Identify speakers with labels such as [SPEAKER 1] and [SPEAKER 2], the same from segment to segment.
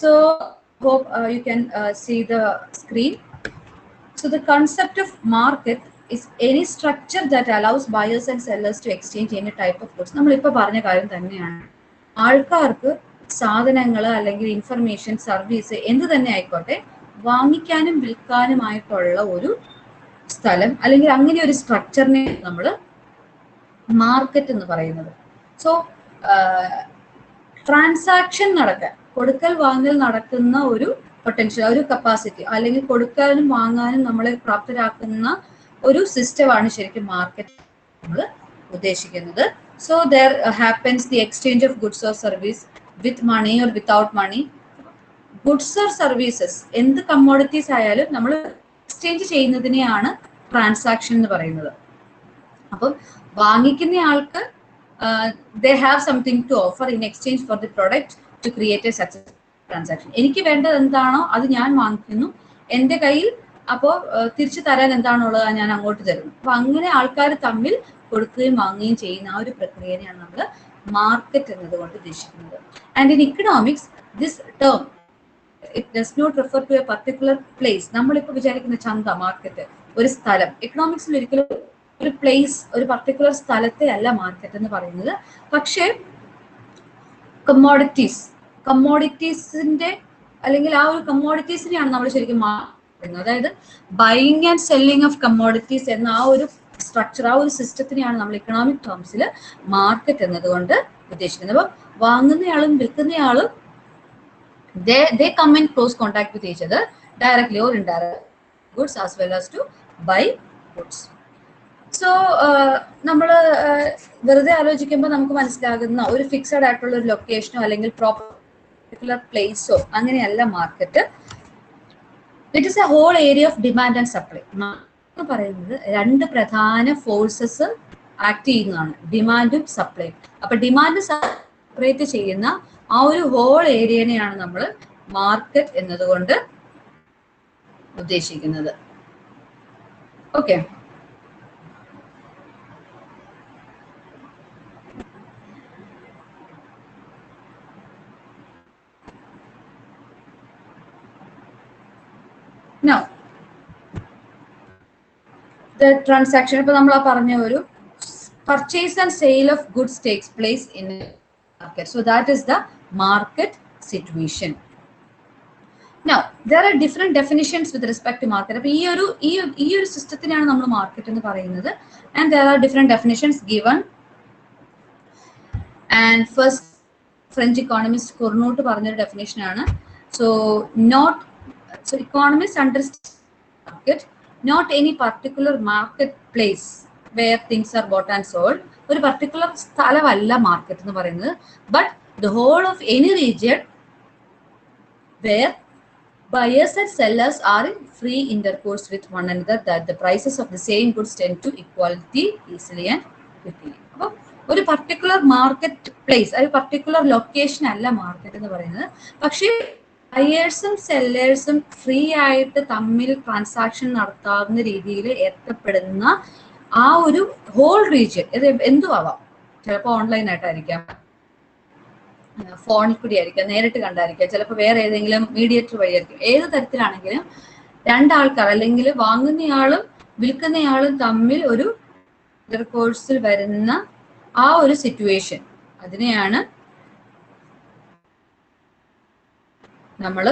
[SPEAKER 1] So hope you can see the screen. So the concept of market is any structure that allows buyers and sellers to exchange any type of goods. നമ്മളിപ്പോൾ പറഞ്ഞ കാര്യം തന്നെയാണ്. ആൾക്കാർക്ക് സാധനങ്ങൾ അല്ലെങ്കിൽ information service എന്ത് തന്നെ ആയിക്കോട്ടെ വാങ്ങിക്കാനും വിൽക്കാനുമായിട്ടുള്ള ഒരു സ്ഥലം അല്ലെങ്കിൽ അങ്ങനെ ഒരു സ്ട്രക്ചറിനെ നമ്മൾ മാർക്കറ്റ് എന്ന് പറയുന്നത്. സോ ട്രാൻസാക്ഷൻ നടക്കാൻ കൊടുക്കൽ വാങ്ങൽ നടക്കുന്ന ഒരു പൊട്ടൻഷ്യൽ, ഒരു കപ്പാസിറ്റി അല്ലെങ്കിൽ കൊടുക്കാനും വാങ്ങാനും നമ്മളെ പ്രാപ്തരാക്കുന്ന ഒരു സിസ്റ്റമാണ് ശരിക്കും മാർക്കറ്റ് നമ്മൾ ഉദ്ദേശിക്കുന്നത്. So there happens the exchange of goods or service with money or without money. Goods or services എന്ത് കമ്മോഡിറ്റീസ് ആയാലും നമ്മൾ എക്സ്ചേഞ്ച് ചെയ്യുന്നതിനെയാണ് ട്രാൻസാക്ഷൻ എന്ന് പറയുന്നത്. അപ്പം വാങ്ങിക്കുന്ന ആൾക്ക് they have something to offer in exchange for the product to create a successful transaction. എനിക്ക് വേണ്ടത് എന്താണോ അത് ഞാൻ വാങ്ങിക്കുന്നു, എൻ്റെ കയ്യിൽ അപ്പോൾ തിരിച്ചു തരാൻ എന്താണുള്ളത് ഞാൻ അങ്ങോട്ട് തരുന്നു. അപ്പൊ അങ്ങനെ ആൾക്കാർ തമ്മിൽ കൊടുക്കുകയും വാങ്ങുകയും ചെയ്യുന്ന ആ ഒരു പ്രക്രിയയാണ് നമ്മൾ മാർക്കറ്റ് എന്നതുകൊണ്ട് ഉദ്ദേശിക്കുന്നത്. And in economics this term it does not refer to a particular place. നമ്മളിപ്പോൾ വിചാരിക്കുന്ന ചന്ത, മാർക്കറ്റ്, ഒരു സ്ഥലം. ഇക്കണോമിക്സിൽ ഒരിക്കലും ഒരു പ്ലേസ്, ഒരു പർട്ടിക്കുലർ സ്ഥലത്തെ അല്ല മാർക്കറ്റ് എന്ന് പറയുന്നത്. പക്ഷേ കമ്മോഡിറ്റീസിന്റെ അല്ലെങ്കിൽ ആ ഒരു കമ്മോഡിറ്റീസിനെയാണ് നമ്മൾ ശരിക്കും പറയുന്നത്. അതായത് buying and selling of commodities എന്ന ആ ഒരു സ്ട്രക്ചർ, ആ ഒരു സിസ്റ്റത്തിനെയാണ് നമ്മൾ ഇക്കണോമിക് ടേംസിൽ മാർക്കറ്റ് എന്നതുകൊണ്ട് ഉദ്ദേശിക്കുന്നത്. അപ്പം വാങ്ങുന്നയാളും വിൽക്കുന്നയാളും they come in close contact with each other directly or indirectly, goods as well as to buy goods. So നമ്മൾ വെറുതെ ആലോചിക്കുമ്പോൾ നമുക്ക് മനസ്സിലാകുന്ന ഒരു ഫിക്സഡ് ആയിട്ടുള്ള ഒരു ലൊക്കേഷനോ അല്ലെങ്കിൽ പർട്ടിക്കുലർ പ്ലേസോ അങ്ങനെയല്ല market. It is a whole area of demand and supply. എന്ന് പറയുന്നത് രണ്ട് പ്രധാന ഫോഴ്സസ് ആക്ട് ചെയ്യുന്നതാണ്, ഡിമാൻഡും സപ്ലൈയും. അപ്പൊ ഡിമാൻഡ് സെപ്പറേറ്റ് ചെയ്യുന്ന ആ ഒരു ഹോൾ ഏരിയനെയാണ് നമ്മൾ മാർക്കറ്റ് എന്നതുകൊണ്ട് ഉദ്ദേശിക്കുന്നത്. ഓക്കെ, now the transaction, ഇപ്പൊ നമ്മൾ പറഞ്ഞ ഒരു purchase and sale of goods takes place in a market, so that is the market situation. Now there are different definitions with respect to market. അപ്പൊ ഈ ഒരു സിസ്റ്റത്തിനാണ് നമ്മൾ മാർക്കറ്റ് എന്ന് പറയുന്നത്. and there are different definitions given. and first French economist Cournot പറഞ്ഞൊരു definition ആണ്. So economists understand market, not any particular marketplace where things are bought and sold. ഒരു particular സ്ഥലമല്ല മാർക്കറ്റ് എന്ന് പറയുന്നത്, but the whole of any region where buyers and sellers are in free intercourse with one another, that the prices of the same goods tend to equality easily and quickly. അപ്പോൾ ഒരു particular market place, ഒരു particular location അല്ല market എന്ന് പറയുന്നത്. പക്ഷേ ബയേഴ്സും സെല്ലേഴ്സും free ആയിട്ട് തമ്മിൽ ട്രാൻസാക്ഷൻ നടത്താവുന്ന രീതിയിൽ എത്തപ്പെടുന്ന ആ ഒരു ഹോൾ റീജിയൻ, ഇത് എന്തും ആവാം. ചിലപ്പോൾ ഓൺലൈൻ ആയിട്ടായിരിക്കാം, ഫോണിൽ കൂടി ആയിരിക്കാം, നേരിട്ട് കണ്ടായിരിക്കാം, ചിലപ്പോൾ വേറെ ഏതെങ്കിലും മീഡിയേറ്റർ വഴിയായിരിക്കും. ഏത് തരത്തിലാണെങ്കിലും രണ്ടാൾക്കാർ അല്ലെങ്കിൽ വാങ്ങുന്നയാളും വിൽക്കുന്നയാളും തമ്മിൽ ഒരു ഇന്റർകോഴ്സിൽ വരുന്ന ആ ഒരു സിറ്റുവേഷൻ, അതിനെയാണ് നമ്മൾ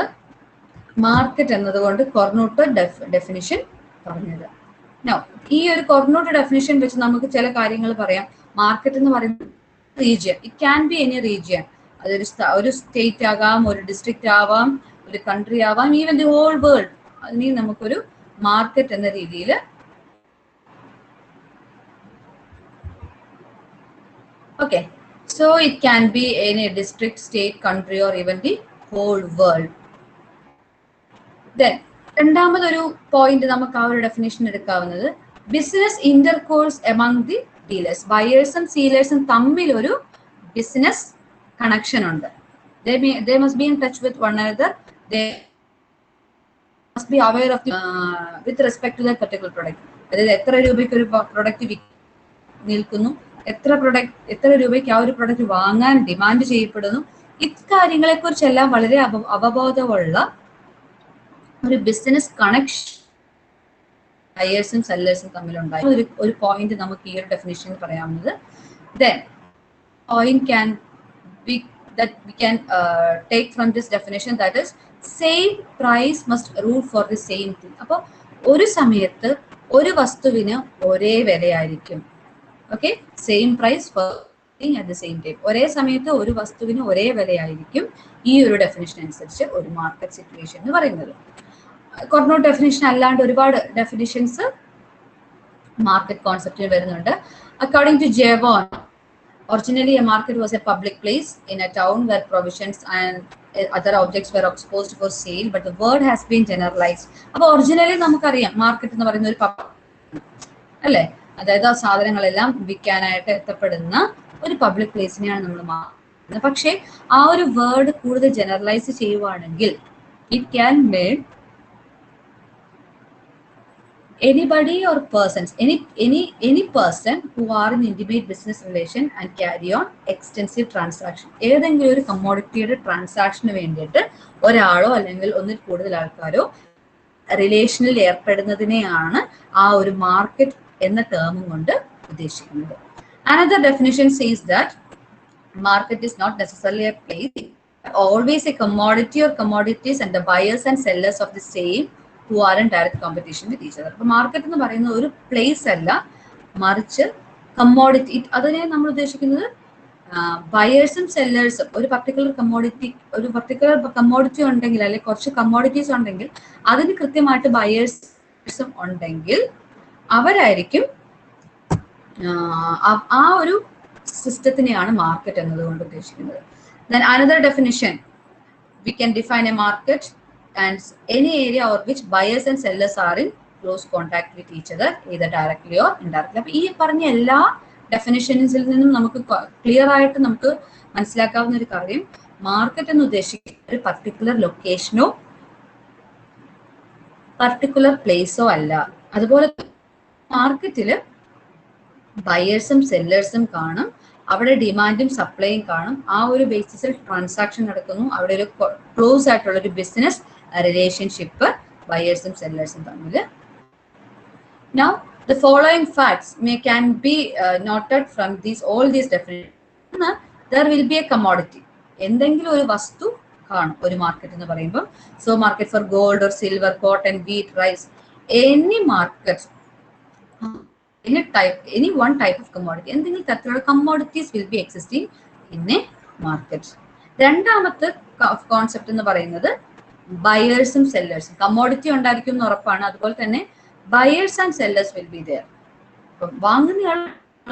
[SPEAKER 1] മാർക്കറ്റ് എന്നതുകൊണ്ട് കോർണോട്ട് ഡെഫിനിഷൻ പറഞ്ഞത്. ഈ ഒരു കോർണോട്ട് ഡെഫിനിഷൻ വെച്ച് നമുക്ക് ചില കാര്യങ്ങൾ പറയാം. മാർക്കറ്റ് എന്ന് പറയുന്നത് region, it can be any region. അതൊരു സ്റ്റേറ്റ് ആകാം, ഒരു ഡിസ്ട്രിക്റ്റ് ആവാം, ഒരു കൺട്രി ആവാം, ഈവൻ ദി ഹോൾ വേൾഡ്. അതിനെ നമുക്കൊരു മാർക്കറ്റ് എന്ന രീതിയിൽ okay. So it can be any district, state, country or even the whole world. Then രണ്ടാമതൊരു പോയിന്റ് നമുക്ക് ആ ഒരു ഡെഫിനേഷൻ എടുക്കാവുന്നത് business intercourse among the dealers. ബയേഴ്സും സീലേഴ്സും തമ്മിൽ ഒരു ബിസിനസ് കണക്ഷൻ ഉണ്ട്. They must be in touch with one another. They must be aware of with respect to that particular product. അതായത് എത്ര രൂപയ്ക്ക് ഒരു പ്രൊഡക്റ്റ് നിൽക്കുന്നു, എത്ര രൂപയ്ക്ക് ആ ഒരു പ്രൊഡക്റ്റ് വാങ്ങാൻ ഡിമാൻഡ് ചെയ്യപ്പെടുന്നു, ഇക്കാര്യങ്ങളെ കുറിച്ചെല്ലാം വളരെ അവബോധമുള്ള ഒരു ബിസിനസ് കണക്ഷൻ ബയേഴ്സും സെല്ലേഴ്സും തമ്മിലുണ്ടായി ഒരു പോയിന്റ് നമുക്ക് ഈ ഒരു ഡെഫിനിഷനിൽ പറയാവുന്നത്. Then point can be that we can take from this definition, that is same price must rule for the same thing. അപ്പോൾ ഒരു സമയത്ത് ഒരു വസ്തുവിന് ഒരേ വിലയായിരിക്കും. Okay, same price for at the same time. ഒരേ സമയത്ത് ഒരു വസ്തുവിന് ഒരേ വിലയായിരിക്കും ഈ ഒരു ഡെഫിനിഷൻ അനുസരിച്ച് ഒരു മാർക്കറ്റ് സിറ്റുവേഷൻ എന്ന് പറയുന്നത്. കോർണോട്ട് ഡെഫിനിഷൻ അല്ലാണ്ട് ഒരുപാട് ഡെഫിനിഷൻസ് മാർക്കറ്റ് കോൺസെപ്റ്റിൽ വരുന്നുണ്ട്. According to Jevons, originally a market was a public place in a town where provisions and other objects were exposed for sale, but the word has been generalized. അപ്പോൾ originally നമുക്കറിയാം market എന്ന് പറയുന്ന ഒരു അല്ലേ, അതായത് ആ സാധനങ്ങളെല്ലാം വിൽക്കാനായിട്ട് എത്തപ്പെടുന്ന ഒരു പബ്ലിക് പ്ലേസിനെയാണ് നമ്മൾ മാർക്കറ്റ്. പക്ഷേ ആ ഒരു വേർഡ് കൂടുതൽ ജനറലൈസ് ചെയ്യുവാണെങ്കിൽ it can made anybody or persons, any person who are in intimate business relation and carry on extensive transaction. ഏതെങ്കിലും ഒരു കമ്മോഡിറ്റിയുടെ ട്രാൻസാക്ഷന് വേണ്ടിയിട്ട് ഒരാളോ അല്ലെങ്കിൽ ഒന്നിൽ കൂടുതൽ ആൾക്കാരോ റിലേഷനിൽ ഏർപ്പെടുന്നതിനെയാണ് ആ ഒരു മാർക്കറ്റ് എന്ന ടേമും കൊണ്ട് ഉദ്ദേശിക്കുന്നത്. Another definition says that market is not necessarily a place, but always a commodity or commodities and the buyers and sellers of the same who are in direct competition with each other. അപ്പോൾ market എന്ന് പറയുന്നത് ഒരു place അല്ല, മറിച്ച് commodity. അതിനെ നമ്മൾ ഉദ്ദേശിക്കുന്നത് ബയേഴ്സും സെല്ലേഴ്സും ഒരു പർട്ടിക്കുലർ കമ്മോഡിറ്റി ഉണ്ടെങ്കിൽ, അല്ലെങ്കിൽ കുറച്ച് കമ്മോഡിറ്റീസ് ഉണ്ടെങ്കിൽ അതിന് കൃത്യമായിട്ട് ബയേഴ്സും ഉണ്ടെങ്കിൽ അവരായിരിക്കും ആ ഒരു സിസ്റ്റത്തിനെയാണ് മാർക്കറ്റ് എന്നതുകൊണ്ട് ഉദ്ദേശിക്കുന്നത്. Then another definition, we can define a market and any area over which buyers and sellers are in close contact with each other, either directly or indirectly. അപ്പോൾ ഈ പറഞ്ഞ എല്ലാ ഡെഫിനിഷൻസിൽ നിന്നും നമുക്ക് ക്ലിയർ ആയിട്ട് നമുക്ക് മനസ്സിലാക്കാവുന്ന ഒരു കാര്യം, മാർക്കറ്റ് എന്ന് ഉദ്ദേശിക്കുന്ന ഒരു പർട്ടിക്കുലർ ലൊക്കേഷനോ പർട്ടിക്കുലർ പ്ലേസോ അല്ല. അതുപോലെ മാർക്കറ്റിൽ ബയേഴ്സും സെല്ലേഴ്സും കാണും, അവിടെ ഡിമാൻഡും സപ്ലൈയും കാണും. ആ ഒരു ബേസിസിൽ ട്രാൻസാക്ഷൻ നടക്കുന്നു. അവിടെ ഒരു ക്ലോസ് ആയിട്ടുള്ള ഒരു ബിസിനസ് റിലേഷൻഷിപ്പ് ബയേഴ്സും സെല്ലേഴ്സും തമ്മിൽ. Now the following facts can be noted from all these definitions. There will be a commodity. എന്തെങ്കിലും ഒരു വസ്തു കാണും ഒരു മാർക്കറ്റ് എന്ന് പറയുമ്പോൾ. So market for gold or silver, cotton, wheat, rice, any market, any one type of commodity, എന്തെങ്കിലും തരത്തിലുള്ള commodities will be existing in a market. രണ്ടാമത്തെ കോൺസെപ്റ്റ് എന്ന് പറയുന്നത് ബയേഴ്സും സെല്ലേഴ്സും. കമ്മോഡിറ്റി ഉണ്ടായിരിക്കും എന്ന് ഉറപ്പാണ്, അതുപോലെ തന്നെ buyers and sellers will be there. അപ്പം വാങ്ങുന്ന ആൾ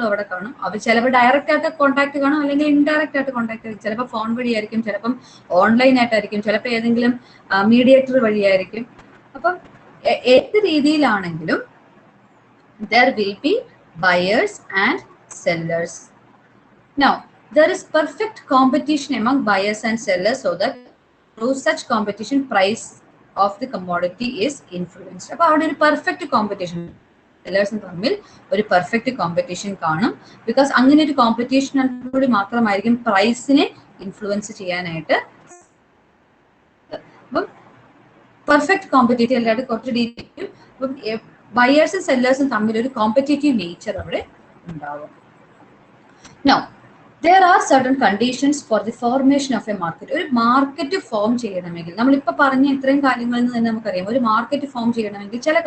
[SPEAKER 1] അവിടെ കാണും. അവർ ചിലപ്പോൾ ഡയറക്റ്റ് ആയിട്ട് കോൺടാക്ട് കാണും, അല്ലെങ്കിൽ ഇൻഡയറക്റ്റ് ആയിട്ട് കോൺടാക്ട് ആയിരിക്കും. ചിലപ്പോൾ ഫോൺ വഴിയായിരിക്കും, ചിലപ്പം ഓൺലൈൻ ആയിട്ടായിരിക്കും, ചിലപ്പോൾ ഏതെങ്കിലും മീഡിയേറ്റർ വഴിയായിരിക്കും. അപ്പം ഏത് രീതിയിലാണെങ്കിലും there will be buyers and sellers. Now there is perfect competition among buyers and sellers, so that through such competition price of the commodity is influenced. അപ്പോൾ അവിടെ ഒരു പെർഫെക്റ്റ് കോമ്പറ്റീഷൻ, സെല്ലേഴ്സും തമ്മിൽ ഒരു പെർഫെക്റ്റ് കോമ്പറ്റീഷൻ കാണും. Because അങ്ങനെ ഒരു കോമ്പറ്റീഷനോട് മാത്രമായിരിക്കും പ്രൈസിനെ influence ചെയ്യാനായിട്ട്. അപ്പം പെർഫെക്റ്റ് കോമ്പറ്റീറ്റീവ് അല്ലാണ്ട് കുറച്ച് ഡീറ്റെയിൽ ബയേഴ്സും സെല്ലേഴ്സും തമ്മിൽ ഒരു കോമ്പറ്റേറ്റീവ് നേച്ചർ അവിടെ ഉണ്ടാവും. Now there are certain conditions for the formation of a market. ഒരു മാർക്കറ്റ് ഫോം ചെയ്യണമെങ്കിൽ, നമ്മളിപ്പോൾ പറഞ്ഞ ഇത്രയും കാര്യങ്ങളിൽ നിന്ന് തന്നെ നമുക്കറിയാം, ഒരു മാർക്കറ്റ് ഫോം ചെയ്യണമെങ്കിൽ ചില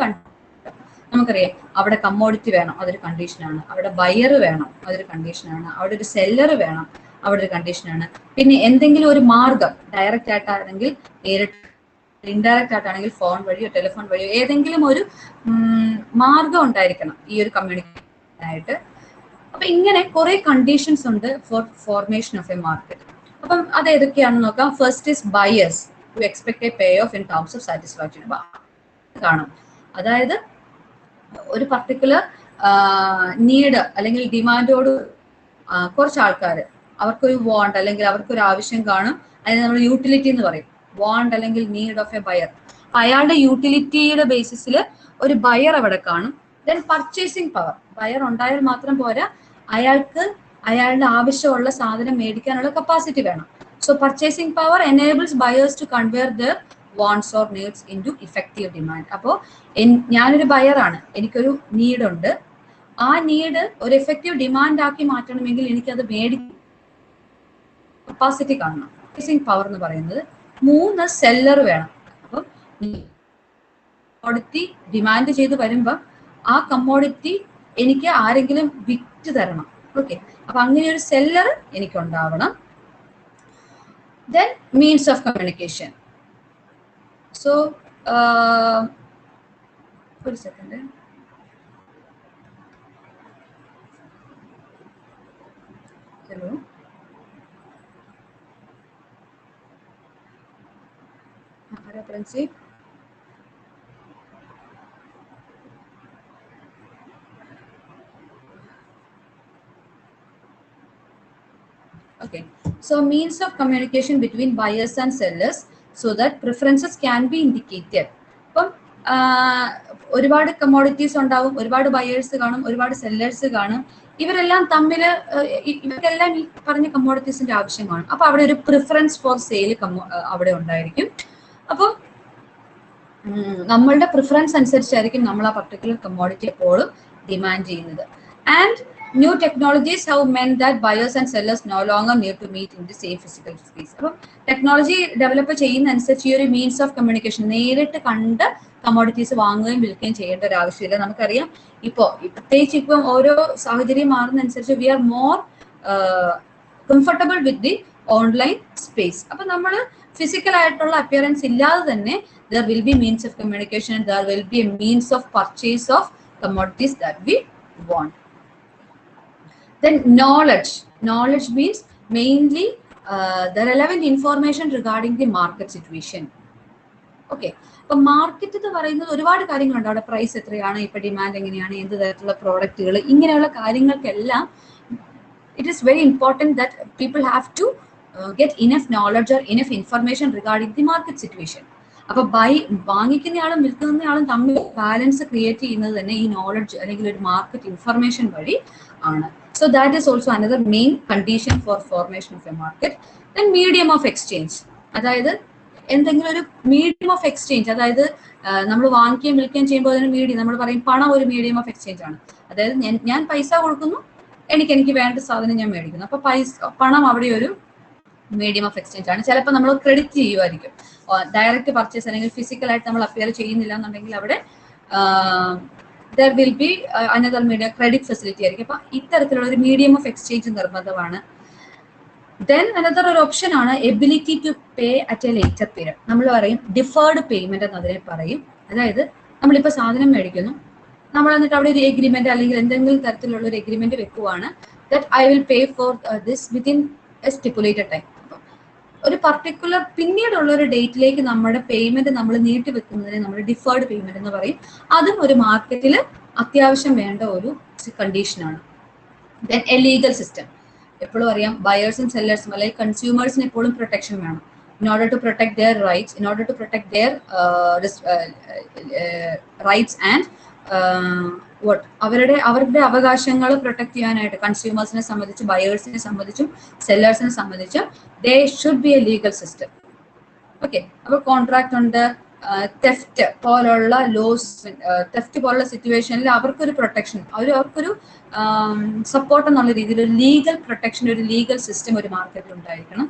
[SPEAKER 1] നമുക്കറിയാം. അവിടെ കമ്മോഡിറ്റി വേണം, അതൊരു കണ്ടീഷനാണ്. അവിടെ ബയർ വേണം, അതൊരു കണ്ടീഷനാണ്. അവിടെ ഒരു സെല്ലർ വേണം, അവിടെ ഒരു കണ്ടീഷനാണ്. പിന്നെ എന്തെങ്കിലും ഒരു മാർഗം, ഡയറക്റ്റ് ആയിട്ടാണെങ്കിൽ നേരിട്ട്, ഇൻഡയറക്റ്റ് ആയിട്ടാണെങ്കിൽ ഫോൺ വഴിയോ ടെലിഫോൺ വഴിയോ ഏതെങ്കിലും ഒരു മാർഗം ഉണ്ടായിരിക്കണം ഈ ഒരു കമ്മ്യൂണിക്കേഷൻ ആയിട്ട്. അപ്പൊ ഇങ്ങനെ കുറെ കണ്ടീഷൻസ് ഉണ്ട് for formation of a market. അപ്പം അത് ഏതൊക്കെയാണെന്ന് നോക്കാം. First is buyers to expect a pay off in terms of satisfaction. കാണും, അതായത് ഒരു പർട്ടിക്കുലർ നീഡ് അല്ലെങ്കിൽ ഡിമാൻഡോട് കുറച്ച് ആൾക്കാർ, അവർക്കൊരു വാണ്ട് അല്ലെങ്കിൽ അവർക്കൊരു ആവശ്യം കാണും. അതിന് നമ്മൾ യൂട്ടിലിറ്റി എന്ന് പറയും. വാണ്ട് അല്ലെങ്കിൽ നീഡ് ഓഫ് എ ബയർ. അയാളുടെ യൂട്ടിലിറ്റിയുടെ ബേസിസിൽ ഒരു ബയർ അവിടെ കാണും. ദെൻ പർച്ചേസിങ് പവർ, ബയർ ഉണ്ടായാൽ മാത്രം പോരാ, അയാൾക്ക് അയാളുടെ ആവശ്യമുള്ള സാധനം മേടിക്കാനുള്ള കപ്പാസിറ്റി വേണം. So purchasing power enables buyers to convert their wants or needs into effective demand. അപ്പോൾ ഞാനൊരു ബയറാണ്, എനിക്കൊരു നീഡ് ഉണ്ട്. ആ നീഡ് ഒരു എഫക്റ്റീവ് ഡിമാൻഡ് ആക്കി മാറ്റണമെങ്കിൽ എനിക്കത് കപ്പാസിറ്റി കാണണം. പർച്ചേസിംഗ് പവർ എന്ന് പറയുന്നത്. 3 സെല്ലർ വേണം. അപ്പം കമ്മോഡിറ്റി ഡിമാൻഡ് ചെയ്ത് വരുമ്പോൾ ആ കമ്മോഡിറ്റി എനിക്ക് ആരെങ്കിലും വിറ്റ് തരണം. ഓക്കെ, അപ്പൊ അങ്ങനെ ഒരു seller എനിക്കുണ്ടാവണം. Then means of communication. So for a second. Hello. Reference. Okay, so means of communication between buyers and sellers so that preferences can be indicated. അപ്പം ഒരുപാട് കമ്മോഡിറ്റീസ് ഉണ്ടാവും, ഒരുപാട് ബയേഴ്സ് കാണും, ഒരുപാട് സെല്ലേഴ്സ് കാണും. ഇവരെല്ലാം തമ്മിൽ ഇവർക്കെല്ലാം ഈ പറഞ്ഞ കമ്മോഡിറ്റീസിന്റെ ആവശ്യമാണ്. അപ്പൊ അവിടെ ഒരു പ്രിഫറൻസ് ഫോർ സെയിൽ അവിടെ ഉണ്ടായിരിക്കും. അപ്പം നമ്മളുടെ പ്രിഫറൻസ് അനുസരിച്ചായിരിക്കും നമ്മൾ ആ പർട്ടിക്കുലർ കമ്മോഡിറ്റി എപ്പോഴും ഡിമാൻഡ് ചെയ്യുന്നത്. And new technologies have meant that buyers and sellers no longer need to meet in the same physical space. അപ്പം ടെക്നോളജി ഡെവലപ്പ് ചെയ്യുന്ന അനുസരിച്ച് ഈ ഒരു മീൻസ് ഓഫ് കമ്മ്യൂണിക്കേഷൻ നേരിട്ട് കണ്ട് കമ്മോഡിറ്റീസ് വാങ്ങുകയും വിൽക്കുകയും ചെയ്യേണ്ട ഒരു ആവശ്യമില്ല. നമുക്കറിയാം പ്രത്യേകിച്ച് ഇപ്പം ഓരോ സാഹചര്യം മാറുന്ന അനുസരിച്ച് we are more comfortable with the online space. അപ്പൊ നമ്മൾ ഫിസിക്കൽ ആയിട്ടുള്ള അപ്പിയറൻസ് ഇല്ലാതെ തന്നെ there will be means of communication, there will be a means of purchase of commodities that we want. Then knowledge means mainly the relevant information regarding the market situation. Okay, അപ്പൊ market എന്ന് പറയുന്നത് ഒരുപാട് കാര്യങ്ങളുണ്ട്. അവിടെ price എത്രയാണ്, ഇപ്പൊ demand എങ്ങനെയാണ്, എന്ത് തരത്തിലുള്ള പ്രോഡക്റ്റുകൾ, ഇങ്ങനെയുള്ള കാര്യങ്ങൾക്കെല്ലാം it is very important that people have to get enough knowledge or enough information regarding the market situation. അപ്പൊ വാങ്ങിക്കുന്നയാളും വിൽക്കുന്നയാളും തമ്മിൽ ബാലൻസ് ക്രിയേറ്റ് ചെയ്യുന്നത് തന്നെ ഈ നോളജ് അല്ലെങ്കിൽ ഒരു മാർക്കറ്റ് ഇൻഫർമേഷൻ വഴി ആണ്. So that is also another main condition for formation of a market. Then medium of exchange, അതായത് എന്തെങ്കിലും ഒരു മീഡിയം ഓഫ് എക്സ്ചേഞ്ച്, അതായത് നമ്മൾ വാങ്ങിക്കുകയും വിൽക്കുകയും ചെയ്യുമ്പോൾ അതിന് മീഡിയം, നമ്മൾ പറയും പണം ഒരു മീഡിയം ഓഫ് എക്സ്ചേഞ്ച് ആണ്. അതായത് ഞാൻ പൈസ കൊടുക്കുന്നു, എനിക്ക് വേണ്ട സാധനം ഞാൻ മേടിക്കുന്നു. അപ്പൊ പണം അവിടെ ഒരു മീഡിയം ഓഫ് എക്സ്ചേഞ്ച് ആണ്. ചിലപ്പോൾ നമ്മൾ ക്രെഡിറ്റ് ചെയ്യുമായിരിക്കും, ഡയറക്റ്റ് പർച്ചേസ് അല്ലെങ്കിൽ ഫിസിക്കലായിട്ട് നമ്മൾ അപ്പിയർ ചെയ്യുന്നില്ല എന്നുണ്ടെങ്കിൽ അവിടെ there will be another medium credit facility ആയിരിക്കും. അപ്പൊ ഇത്തരത്തിലുള്ള ഒരു മീഡിയം ഓഫ് എക്സ്ചേഞ്ച് നിർബന്ധമാണ്. Then another ഒരു ഓപ്ഷൻ ആണ് ability to pay at a later period. നമ്മൾ പറയും ഡിഫേർഡ് പേയ്മെന്റ് എന്ന് അതിനെ പറയും. അതായത് നമ്മളിപ്പോൾ സാധനം മേടിക്കുന്നു, നമ്മൾ എന്നിട്ട് അവിടെ ഒരു എഗ്രിമെന്റ് അല്ലെങ്കിൽ എന്തെങ്കിലും തരത്തിലുള്ള ഒരു എഗ്രിമെന്റ് വെക്കുവാണ്, that I will pay for this within a stipulated time. ഒരു പർട്ടിക്കുലർ പിന്നീടുള്ള ഒരു ഡേറ്റിലേക്ക് നമ്മുടെ പേയ്മെന്റ് നമ്മൾ നീട്ടി വെക്കുന്നതിനെ നമ്മൾ ഡിഫേർഡ് പേയ്മെന്റ് എന്ന് പറയും. അതും ഒരു മാർക്കറ്റിൽ അത്യാവശ്യം വേണ്ട ഒരു കണ്ടീഷനാണ്. Then A legal system. എപ്പോഴും അറിയാം ബയേഴ്സും സെല്ലേഴ്സും അല്ലെങ്കിൽ കൺസ്യൂമേഴ്സിന് എപ്പോഴും പ്രൊട്ടക്ഷൻ വേണം. in order to protect their rights, in order to protect their rights and അവരുടെ അവകാശങ്ങൾ പ്രൊട്ടക്ട് ചെയ്യാനായിട്ട് കൺസ്യൂമേഴ്സിനെ സംബന്ധിച്ചും ബയേഴ്സിനെ സംബന്ധിച്ചും സെല്ലേഴ്സിനെ സംബന്ധിച്ചും they should be A legal system. Okay, അപ്പോൾ കോൺട്രാക്ട് ഉണ്ട്, തെഫ്റ്റ് പോലുള്ള ലോസ്, തെഫ്റ്റ് പോലുള്ള സിറ്റുവേഷനിൽ അവർക്കൊരു പ്രൊട്ടക്ഷൻ, അവർക്കൊരു സപ്പോർട്ട് എന്നുള്ള രീതിയിൽ ഒരു ലീഗൽ പ്രൊട്ടക്ഷൻ, ഒരു ലീഗൽ സിസ്റ്റം ഒരു മാർക്കറ്റിൽ ഉണ്ടായിരിക്കണം.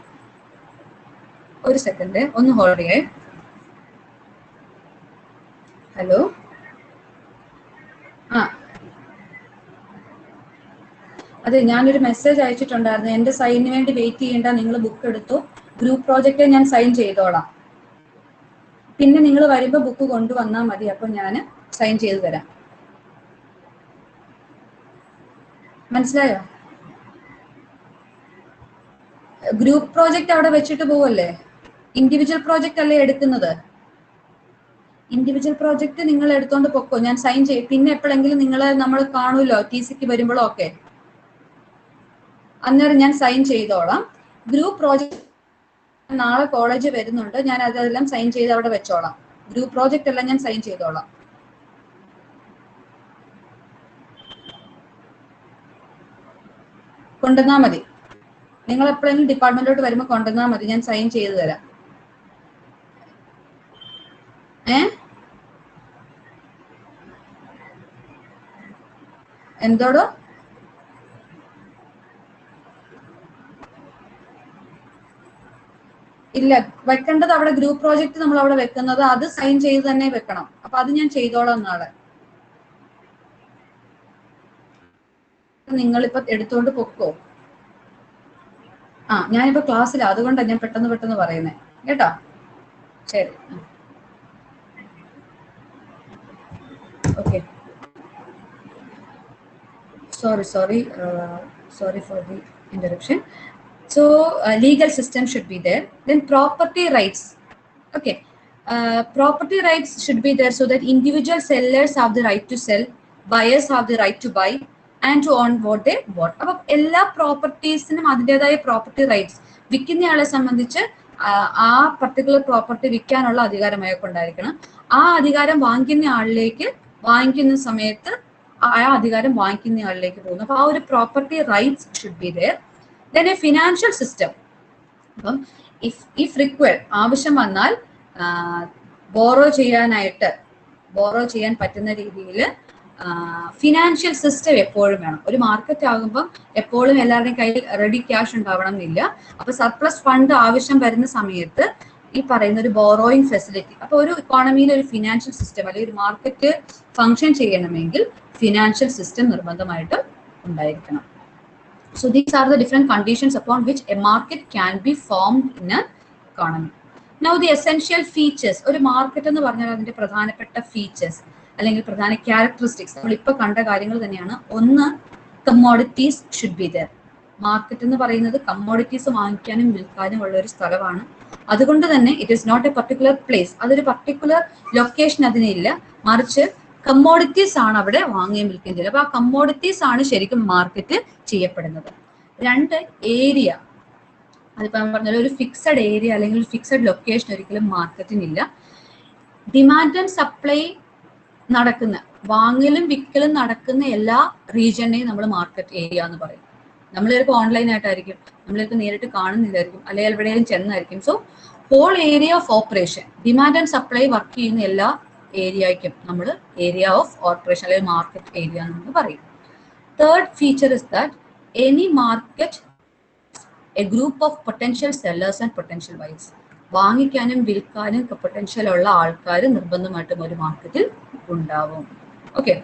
[SPEAKER 1] ഒരു സെക്കൻഡ് ഒന്ന് ഹോൾഡ് ചെയ്യേ. ഹലോ, അതെ, ഞാനൊരു മെസ്സേജ് അയച്ചിട്ടുണ്ടായിരുന്നു, എന്റെ സൈനിന് വേണ്ടി വെയിറ്റ് ചെയ്യേണ്ട, നിങ്ങൾ ബുക്ക് എടുത്തു, ഗ്രൂപ്പ് പ്രോജക്റ്റ് ഞാൻ സൈൻ ചെയ്തോളാം, പിന്നെ നിങ്ങൾ വരുമ്പോൾ ബുക്ക് കൊണ്ടുവന്നാൽ മതി, അപ്പൊ ഞാൻ സൈൻ ചെയ്ത് തരാം. മനസ്സിലായോ? ഗ്രൂപ്പ് പ്രോജക്റ്റ് അവിടെ വെച്ചിട്ട് പോവല്ലേ, ഇൻഡിവിജ്വൽ പ്രോജക്റ്റ് അല്ലേ എടുക്കുന്നത്. ഇൻഡിവിജ്വൽ പ്രോജക്റ്റ് നിങ്ങൾ എടുത്തോണ്ട് പൊക്കോ, ഞാൻ സൈൻ ചെയ്യും. പിന്നെ എപ്പോഴെങ്കിലും നമ്മൾ കാണുമല്ലോ TCക്ക് വരുമ്പോഴോ ഒക്കെ, അന്നേരം ഞാൻ സൈൻ ചെയ്തോളാം. ഗ്രൂപ്പ് പ്രോജക്റ്റ് നാളെ കോളേജ് വരുന്നുണ്ട്, ഞാൻ അതെല്ലാം സൈൻ ചെയ്ത് അവിടെ വെച്ചോളാം. ഗ്രൂപ്പ് പ്രോജക്റ്റ് എല്ലാം ഞാൻ സൈൻ ചെയ്തോളാം. കൊണ്ടുവന്നാ മതി. നിങ്ങൾ എപ്പോഴെങ്കിലും ഡിപ്പാർട്ട്മെന്റിലോട്ട് വരുമ്പോൾ കൊണ്ടുവന്നാൽ മതി, ഞാൻ സൈൻ ചെയ്തു തരാം. എന്തോടോ? ഇല്ല, വെക്കേണ്ടത് അവിടെ ഗ്രൂപ്പ് പ്രോജക്റ്റ് നമ്മൾ അവിടെ വെക്കുന്നത്, അത് സൈൻ ചെയ്ത് തന്നെ വെക്കണം. അപ്പൊ അത് ഞാൻ ചെയ്തോളാം നാളെ. നിങ്ങളിപ്പോ എടുത്തോണ്ട് പൊക്കോ. ഞാനിപ്പോ ക്ലാസ്സിലാ, അതുകൊണ്ടാണ് ഞാൻ പെട്ടെന്ന് പറയുന്നത് കേട്ടോ. ശരി, okay. Sorry for the interruption. So legal system should be there. Then property rights. Okay, property rights should be there so that individual sellers have the right to sell, buyers have the right to buy and to own what they bought. അപ്പോൾ എല്ലാ പ്രോപ്പർട്ടീസിനും അതിൻ്റെതായ property rights, വിൽക്കുന്നയാളെ സംബന്ധിച്ച് ആ particular property വിൽക്കാനുള്ള അധികാരം അയാൾക്കുണ്ടായിരിക്കണം. ആ അധികാരം വാങ്ങിക്കുന്ന സമയത്ത് ആ അധികാരം വാങ്ങിക്കുന്നയാളിലേക്ക് പോകുന്നു. അപ്പൊ ആ ഒരു property rights should be there. Then a financial system. അപ്പം ഇഫ് റിക്വയർഡ്, ആവശ്യം വന്നാൽ ബോറോ ചെയ്യാൻ പറ്റുന്ന രീതിയിൽ ഫിനാൻഷ്യൽ സിസ്റ്റം എപ്പോഴും വേണം. ഒരു മാർക്കറ്റ് ആകുമ്പോൾ എപ്പോഴും എല്ലാവരുടെയും കയ്യിൽ റെഡി ക്യാഷ് ഉണ്ടാവണം എന്നില്ല. അപ്പൊ സർപ്ലസ് ഫണ്ട് ആവശ്യം വരുന്ന സമയത്ത് ഈ പറയുന്ന ഒരു ബോറോയിങ് ഫെസിലിറ്റി. അപ്പൊ ഒരു ഇക്കോണമിയിൽ ഒരു ഫിനാൻഷ്യൽ സിസ്റ്റം അല്ലെങ്കിൽ ഒരു മാർക്കറ്റ് ഫംഗ്ഷൻ ചെയ്യണമെങ്കിൽ ഫിനാൻഷ്യൽ സിസ്റ്റം നിർബന്ധമായിട്ടും ഉണ്ടായിരിക്കണം. So these are the different conditions upon which a market can be formed in an economy. Now the essential features. ഒരു മാർക്കറ്റ് എന്ന് പറഞ്ഞാൽ അതിന്റെ പ്രധാനപ്പെട്ട ഫീച്ചേഴ്സ് അല്ലെങ്കിൽ പ്രധാന ക്യാരക്ടറിസ്റ്റിക്സ് നമ്മൾ ഇപ്പൊ കണ്ട കാര്യങ്ങൾ തന്നെയാണ്. ഒന്ന്, commodities should be there. Market എന്ന് പറയുന്നത് കമ്മോഡിറ്റീസ് വാങ്ങിക്കാനും വിൽക്കാനും ഉള്ള ഒരു സ്ഥലമാണ്. അതുകൊണ്ട് തന്നെ it is not a particular place. അതൊരു പർട്ടിക്കുലർ ലൊക്കേഷൻ അതിനില്ല, മറിച്ച് കമ്മോഡിറ്റീസ് ആണ് അവിടെ വാങ്ങുകയും വിൽക്കുകയും ചെയ്യുന്നത്. അപ്പൊ ആ കമ്മോഡിറ്റീസ് ആണ് ശരിക്കും മാർക്കറ്റ് ചെയ്യപ്പെടുന്നത്. രണ്ട്, ഏരിയ. അതിപ്പോ പറഞ്ഞാൽ ഒരു ഫിക്സഡ് ഏരിയ അല്ലെങ്കിൽ ഒരു ഫിക്സഡ് ലൊക്കേഷൻ ഒരിക്കലും മാർക്കറ്റിനില്ല. ഡിമാൻഡ് ആൻഡ് സപ്ലൈ നടക്കുന്ന, വാങ്ങലും വിൽക്കലും നടക്കുന്ന എല്ലാ റീജിയനെയും നമ്മൾ മാർക്കറ്റ് ഏരിയ എന്ന് പറയും. നമ്മൾ ചിലപ്പോൾ ഓൺലൈൻ ആയിട്ടായിരിക്കും, നമ്മൾ ചിലപ്പോൾ നേരിട്ട് കാണുന്നില്ലായിരിക്കും, അല്ലെങ്കിൽ എവിടെയെങ്കിലും ചെന്നായിരിക്കും. So whole area of operation, demand and supply work ചെയ്യുന്ന എല്ലാ ഏരിയയ്ക്കും നമ്മൾ ഏരിയ ഓഫ് ഓപ്പറേഷൻ അല്ലെങ്കിൽ മാർക്കറ്റ് ഏരിയ എന്ന് പറയും. Third feature is that any market a group of potential sellers and potential buyers. വാങ്ങിക്കാനും വിൽക്കാനും പൊട്ടൻഷ്യൽ ഉള്ള ആൾക്കാർ നിർബന്ധമായിട്ടും ഒരു മാർക്കറ്റിൽ ഉണ്ടാവും. ഓക്കെ,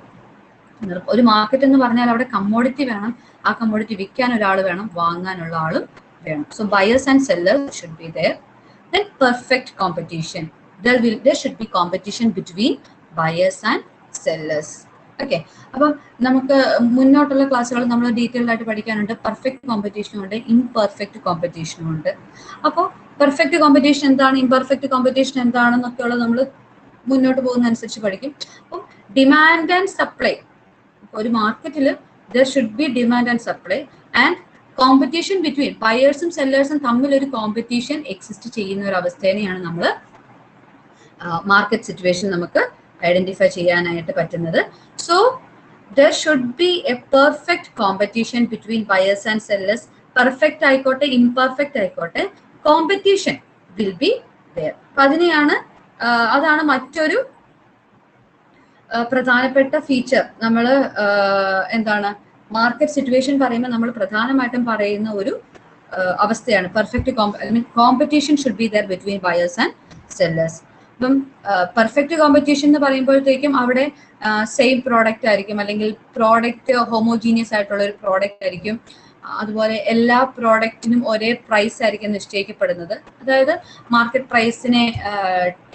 [SPEAKER 1] ഒരു മാർക്കറ്റ് എന്ന് പറഞ്ഞാൽ അവിടെ കമ്മോഡിറ്റി വേണം, ആ കമ്മോഡിറ്റി വിൽക്കാൻ ഒരാൾ വേണം, വാങ്ങാനുള്ള ആളും വേണം. So buyers and sellers should be there. Then perfect competition. There should be competition between buyers and sellers. Okay, അപ്പം നമുക്ക് മുന്നോട്ടുള്ള ക്ലാസ്സുകൾ നമ്മൾ ഡീറ്റെയിൽഡ് ആയിട്ട് പഠിക്കാനുണ്ട്. പെർഫെക്റ്റ് കോമ്പറ്റീഷനും ഉണ്ട്, ഇംപെർഫെക്റ്റ് കോമ്പറ്റീഷനും ഉണ്ട്. അപ്പോൾ പെർഫെക്റ്റ് കോമ്പറ്റീഷൻ എന്താണ്, ഇംപെർഫെക്റ്റ് കോമ്പറ്റീഷൻ എന്താണെന്നൊക്കെയുള്ളത് നമ്മൾ മുന്നോട്ട് പോകുന്ന അനുസരിച്ച് പഠിക്കും. അപ്പം ഡിമാൻഡ് ആൻഡ് സപ്ലൈ, ഒരു മാർക്കറ്റിൽ there should be demand and supply and competition between ബയേഴ്സും സെല്ലേഴ്സും തമ്മിൽ ഒരു കോമ്പറ്റീഷൻ എക്സിസ്റ്റ് ചെയ്യുന്ന ഒരു അവസ്ഥേനെയാണ് നമ്മൾ മാർക്കറ്റ് സിറ്റുവേഷൻ നമുക്ക് ഐഡന്റിഫൈ ചെയ്യാനായിട്ട് പറ്റുന്നത്. So there should be a perfect competition between buyers and sellers. Perfect ആയിക്കോട്ടെ ഇംപെർഫെക്റ്റ് ആയിക്കോട്ടെ, കോമ്പറ്റീഷൻ വിൽ ബി there. അതാണ് മറ്റൊരു പ്രധാനപ്പെട്ട ഫീച്ചർ. നമ്മൾ എന്താണ് മാർക്കറ്റ് സിറ്റുവേഷൻ പറയുമ്പോൾ നമ്മൾ പ്രധാനമായിട്ടും പറയുന്ന ഒരു അവസ്ഥയാണ് perfect competition should be there between buyers and sellers. ഇപ്പം പെർഫെക്റ്റ് കോമ്പറ്റീഷൻ എന്ന് പറയുമ്പോഴത്തേക്കും അവിടെ സെയിം പ്രോഡക്റ്റ് ആയിരിക്കും, അല്ലെങ്കിൽ പ്രോഡക്റ്റ് ഹോമോജീനിയസ് ആയിട്ടുള്ള ഒരു പ്രോഡക്റ്റ് ആയിരിക്കും. അതുപോലെ എല്ലാ പ്രോഡക്റ്റിനും ഒരേ പ്രൈസ് ആയിരിക്കും നിശ്ചയിക്കപ്പെടുന്നത്. അതായത് മാർക്കറ്റ് പ്രൈസിനെ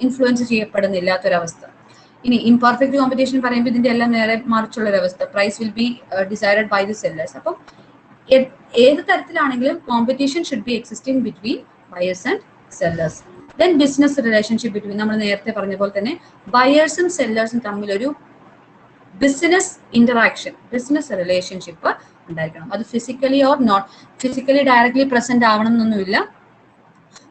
[SPEAKER 1] ഇൻഫ്ലുവൻസ് ചെയ്യപ്പെടുന്നില്ലാത്തൊരവസ്ഥ. ഇനി ഇംപെർഫെക്റ്റ് കോമ്പറ്റീഷൻ പറയുമ്പോൾ ഇതിന്റെ എല്ലാം നേരെ മറിച്ചുള്ളൊരവസ്ഥ, price will be decided by the sellers. അപ്പം ഏത് തരത്തിലാണെങ്കിലും competition should be existing between buyers and sellers. Then business relationship between, നമ്മൾ നേരത്തെ പറഞ്ഞ പോലെ തന്നെ ബയേഴ്സും സെല്ലേഴ്സും തമ്മിലൊരു ബിസിനസ് ഇന്ററാക്ഷൻ, ബിസിനസ് റിലേഷൻഷിപ്പ് ഉണ്ടായിരിക്കണം. അത് physically or not physically directly present ആവണം എന്നൊന്നുമില്ല,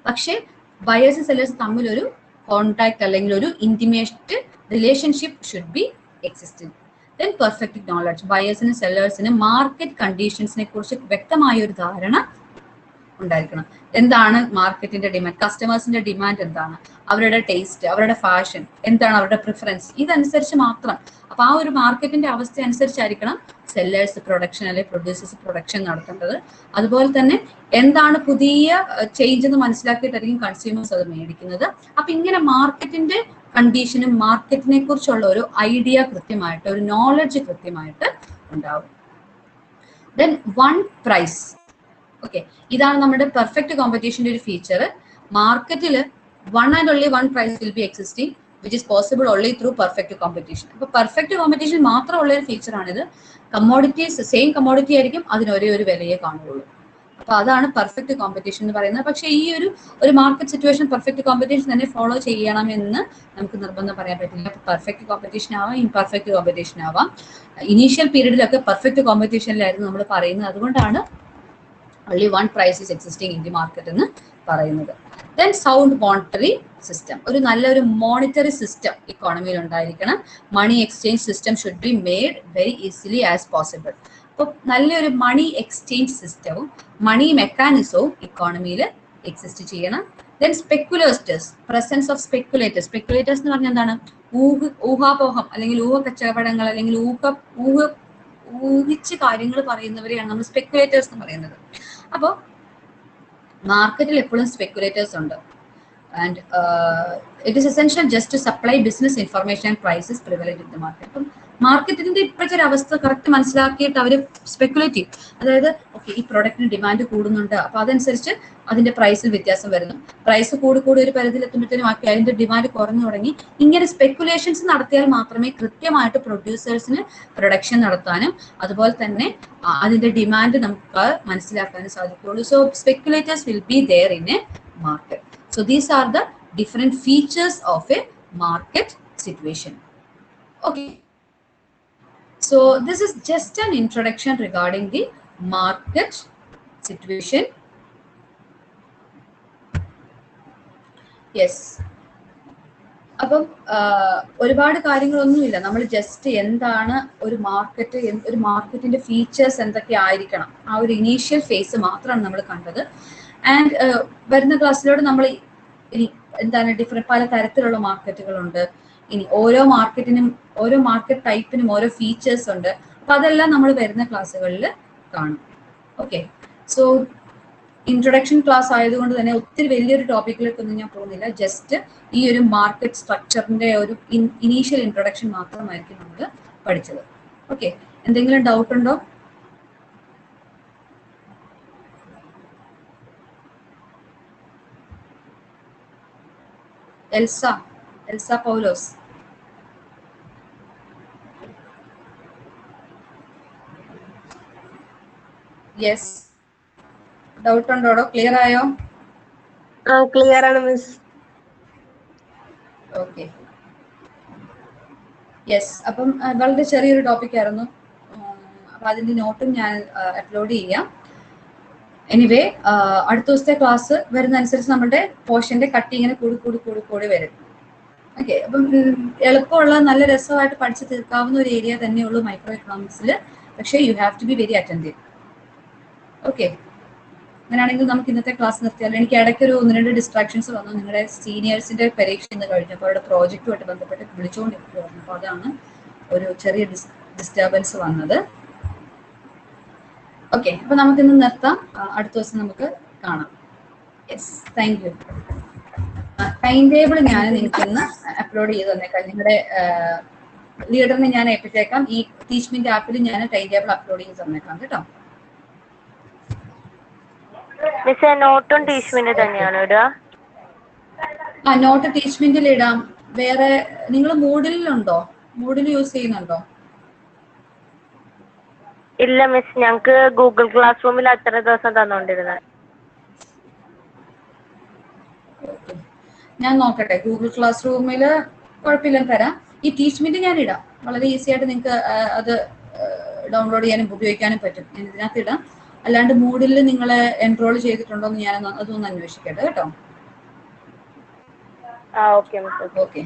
[SPEAKER 1] പക്ഷേ ബയേഴ്സും സെല്ലേഴ്സും തമ്മിലൊരു കോൺടാക്ട് അല്ലെങ്കിൽ ഒരു intimate relationship should be existing. Then perfect knowledge, ബയേഴ്സിനും സെല്ലേഴ്സിനും മാർക്കറ്റ് കണ്ടീഷൻസിനെ കുറിച്ച് വ്യക്തമായ ഒരു ധാരണ ഉണ്ടായിരിക്കണം. എന്താണ് മാർക്കറ്റിന്റെ ഡിമാൻഡ്, കസ്റ്റമേഴ്സിന്റെ ഡിമാൻഡ് എന്താണ്, അവരുടെ ടേസ്റ്റ്, അവരുടെ ഫാഷൻ എന്താണ്, അവരുടെ പ്രിഫറൻസ്, ഇതനുസരിച്ച് മാത്രം. അപ്പൊ ആ ഒരു മാർക്കറ്റിന്റെ അവസ്ഥ അനുസരിച്ചായിരിക്കണം സെല്ലേഴ്സ് പ്രൊഡക്ഷൻ അല്ലെങ്കിൽ പ്രൊഡ്യൂസേഴ്സ് പ്രൊഡക്ഷൻ നടത്തേണ്ടത്. അതുപോലെ തന്നെ എന്താണ് പുതിയ ചേഞ്ച് എന്ന് മനസ്സിലാക്കിയിട്ടായിരിക്കും കൺസ്യൂമേഴ്സ് അത് മേടിക്കുന്നത്. അപ്പൊ ഇങ്ങനെ മാർക്കറ്റിന്റെ കണ്ടീഷനും മാർക്കറ്റിനെ കുറിച്ചുള്ള ഒരു ഐഡിയ കൃത്യമായിട്ട്, ഒരു നോളജ് കൃത്യമായിട്ട് ഉണ്ടാവും. Then one price. ഓക്കെ, ഇതാണ് നമ്മുടെ പെർഫെക്റ്റ് കോമ്പറ്റീഷന്റെ ഒരു ഫീച്ചർ. മാർക്കറ്റിൽ one and only one price will be existing which is possible only through perfect competition. അപ്പൊ പെർഫെക്റ്റ് കോമ്പറ്റീഷൻ മാത്രമുള്ള ഒരു ഫീച്ചറാണിത്. കമ്മോഡിറ്റീസ് സെയിം കമ്മോഡിറ്റി ആയിരിക്കും, അതിന് ഒരേ ഒരു വിലയെ കാണുകയുള്ളൂ. അപ്പൊ അതാണ് പെർഫെക്റ്റ് കോമ്പറ്റീഷൻ എന്ന് പറയുന്നത്. പക്ഷെ ഈ ഒരു മാർക്കറ്റ് സിറ്റുവേഷൻ പെർഫെക്റ്റ് കോമ്പറ്റീഷൻ തന്നെ ഫോളോ ചെയ്യണമെന്ന് നമുക്ക് നിർബന്ധം പറയാൻ പറ്റില്ല. പെർഫെക്റ്റ് കോമ്പറ്റീഷൻ ആവാം, ഇംപെർഫെക്റ്റ് കോമ്പറ്റീഷൻ ആവാം. ഇനീഷ്യൽ പീരീഡിലൊക്കെ പെർഫെക്റ്റ് കോമ്പറ്റീഷനിലായിരുന്നു നമ്മൾ പറയുന്നത്. അതുകൊണ്ടാണ് only one price is existing in the market എന്ന് പറയുന്നത്. Then sound monetary system. ഒരു നല്ലൊരു മോണിറ്ററി സിസ്റ്റം ഇക്കോണമിയിൽ ഉണ്ടായിരിക്കണം. Money exchange system should be made very easily as possible. അപ്പോൾ നല്ലൊരു മണി എക്സ്ചേഞ്ച് സിസ്റ്റവും മണി മെക്കാനിസവും ഇക്കോണമിയിൽ എക്സിസ്റ്റ് ചെയ്യണം. Then speculators, presence of speculators. Speculators എന്ന് പറഞ്ഞാൽ എന്താണ്? ഊഹാപോഹം അല്ലെങ്കിൽ ഊഹ കച്ചവടങ്ങൾ അല്ലെങ്കിൽ ഊഹിച്ച് കാര്യങ്ങൾ പറയുന്നവരെയാണ് നമ്മൾ സ്പെക്കുലേറ്റേഴ്സ് എന്ന് പറയുന്നത്. അപ്പോൾ മാർക്കറ്റിൽ എപ്പോഴും സ്പെക്കുലേറ്റേഴ്സ് ഉണ്ട്. And it is essential just to supply business information and prices privilege in the market. അപ്പം മാർക്കറ്റിന്റെ ഇപ്പോഴത്തെ ഒരു അവസ്ഥ കറക്റ്റ് മനസ്സിലാക്കിയിട്ട് അവർ സ്പെക്കുലേറ്റ് ചെയ്യും. അതായത് ഓക്കെ, ഈ പ്രൊഡക്റ്റിന് ഡിമാൻഡ് കൂടുന്നുണ്ട്, അപ്പൊ അതനുസരിച്ച് അതിന്റെ പ്രൈസിൽ വ്യത്യാസം വരുന്നു. പ്രൈസ് കൂടി ഒരു പരിധിയിൽ എത്തുമ്പോഴത്തേനും ആക്കി അതിന്റെ ഡിമാൻഡ് കുറഞ്ഞു തുടങ്ങി. ഇങ്ങനെ സ്പെക്കുലേഷൻസ് നടത്തിയാൽ മാത്രമേ കൃത്യമായിട്ട് പ്രൊഡ്യൂസേഴ്സിന് പ്രൊഡക്ഷൻ നടത്താനും അതുപോലെ തന്നെ അതിന്റെ ഡിമാൻഡ് നമുക്ക് മനസ്സിലാക്കാനും സാധിക്കുകയുള്ളൂ. So speculators will be there in a market. So these are the different features of a market situation. Okay. So this is just an introduction regarding the market situation. Yes. അപ്പം ഒരുപാട് കാര്യങ്ങളൊന്നുമില്ല. നമ്മൾ just എന്താണ് ഒരു market, ഒരു മാർക്കറ്റിന്റെ features എന്തൊക്കെ ആയിരിക്കണം, ആ ഒരു ഇനീഷ്യൽ ഫേസ് മാത്രമാണ് നമ്മൾ കണ്ടത്. ആൻഡ് വരുന്ന ക്ലാസ്സിലൂടെ നമ്മൾ ഇനി എന്താണ് ഡിഫറെന്റ് പല തരത്തിലുള്ള മാർക്കറ്റുകളുണ്ട്. ഇനി ഓരോ മാർക്കറ്റിനും ഓരോ മാർക്കറ്റ് ടൈപ്പിനും ഓരോ ഫീച്ചേഴ്സ് ഉണ്ട്. അപ്പൊ അതെല്ലാം നമ്മൾ വരുന്ന ക്ലാസ്സുകളിൽ കാണും. ഓക്കെ, സോ ഇൻട്രൊഡക്ഷൻ ക്ലാസ് ആയതുകൊണ്ട് തന്നെ ഒത്തിരി വലിയൊരു ടോപ്പിക്കിലേക്കൊന്നും ഞാൻ പോകുന്നില്ല. ജസ്റ്റ് ഈ ഒരു മാർക്കറ്റ് സ്ട്രക്ചറിന്റെ ഒരു ഇനീഷ്യൽ ഇൻട്രൊഡക്ഷൻ മാത്രമായിരിക്കും നമ്മൾ പഠിച്ചത്. ഓക്കെ, എന്തെങ്കിലും ഡൗട്ട് ഉണ്ടോ? എൽസ പൗലോസ്. യെസ്, ഡൗട്ട് ഉണ്ടോടോ? ക്ലിയർ ആയോ?
[SPEAKER 2] ക്ലിയർ ആണ് മിസ്.
[SPEAKER 1] Okay, yes. അപ്പം വളരെ ചെറിയൊരു ടോപ്പിക് ആയിരുന്നു. അപ്പൊ അതിന്റെ നോട്ടും ഞാൻ അപ്ലോഡ് ചെയ്യാം. എനിവേ, അടുത്ത ദിവസത്തെ ക്ലാസ് വരുന്ന അനുസരിച്ച് നമ്മുടെ പോർഷന്റെ കട്ടി ഇങ്ങനെ കൂടി വരും. ഓക്കെ, അപ്പം എളുപ്പമുള്ള നല്ല രസമായിട്ട് പഠിച്ചു തീർക്കാവുന്ന ഒരു ഏരിയ തന്നെയുള്ളൂ മൈക്രോ എക്കണോമിക്സിൽ. പക്ഷേ you have to be very attentive. Okay, അങ്ങനെയാണെങ്കിൽ നമുക്ക് ഇന്നത്തെ ക്ലാസ് നിർത്തിയാൽ. എനിക്ക് ഇടയ്ക്കൊരു 1-2 ഡിസ്ട്രാക്ഷൻസ് വന്നു. നിങ്ങളുടെ സീനിയേഴ്സിന്റെ പരീക്ഷ ഇന്ന് കഴിഞ്ഞപ്പോൾ അവരുടെ പ്രോജക്റ്റുമായിട്ട് ബന്ധപ്പെട്ട് വിളിച്ചുകൊണ്ടിരിക്കുകയായിരുന്നു. അപ്പോൾ അതാണ് ഒരു ചെറിയ ഡിസ്റ്റർബൻസ് വന്നത്. ഓക്കെ, അപ്പൊ നമുക്ക് ഇന്ന് നിർത്താം. അടുത്ത ദിവസം നമുക്ക് കാണാം. Yes, thank you. Time table ഞാൻ നിങ്ങൾക്ക് ഇന്ന് അപ്ലോഡ് ചെയ്ത് തന്നേക്കാം. നിങ്ങളുടെ ലീഡറിനെ ഞാൻ ഏൽപ്പിച്ചേക്കാം. ഈ ടീച്ച്മെന്റ് ആപ്പിൽ ഞാൻ ടൈം ടേബിൾ അപ്ലോഡ് ചെയ്ത് തന്നേക്കാം കേട്ടോ.
[SPEAKER 2] നോട്ടും ടീച്ച്മെന്റ് തന്നെയാണ് ഇടുക?
[SPEAKER 1] നോട്ട് ടീച്ച്മെന്റിൽ ഇടാം. വേറെ നിങ്ങൾ മൂഡിലുണ്ടോ? മൂഡിൽ യൂസ് ചെയ്യുന്നുണ്ടോ?
[SPEAKER 2] ഇല്ല മിസ്, ഞങ്ങക്ക് ഗൂഗിൾ ക്ലാസ് റൂമിൽ അത്ര ദിവസം തന്നോണ്ടിരുന്നത്.
[SPEAKER 1] ഞാൻ നോക്കട്ടെ. ഗൂഗിൾ ക്ലാസ് റൂമിൽ കുഴപ്പമില്ലെന്ന് തരാം. ഈ ടീച്ച്മെന്റ് ഞാൻ ഇടാം. വളരെ ഈസി ആയിട്ട് നിങ്ങൾക്ക് അത് ഡൗൺലോഡ് ചെയ്യാനും ഉപയോഗിക്കാനും പറ്റും. ഞാൻ ഇതിനകത്ത് ഇടാം. അല്ലാണ്ട് മൂഡിൽ നിങ്ങൾ എൻറോൾ ചെയ്തിട്ടുണ്ടോ എന്ന് ഞാൻ അതൊന്ന് അന്വേഷിക്കട്ടെ കേട്ടോ.
[SPEAKER 2] ഓക്കെ.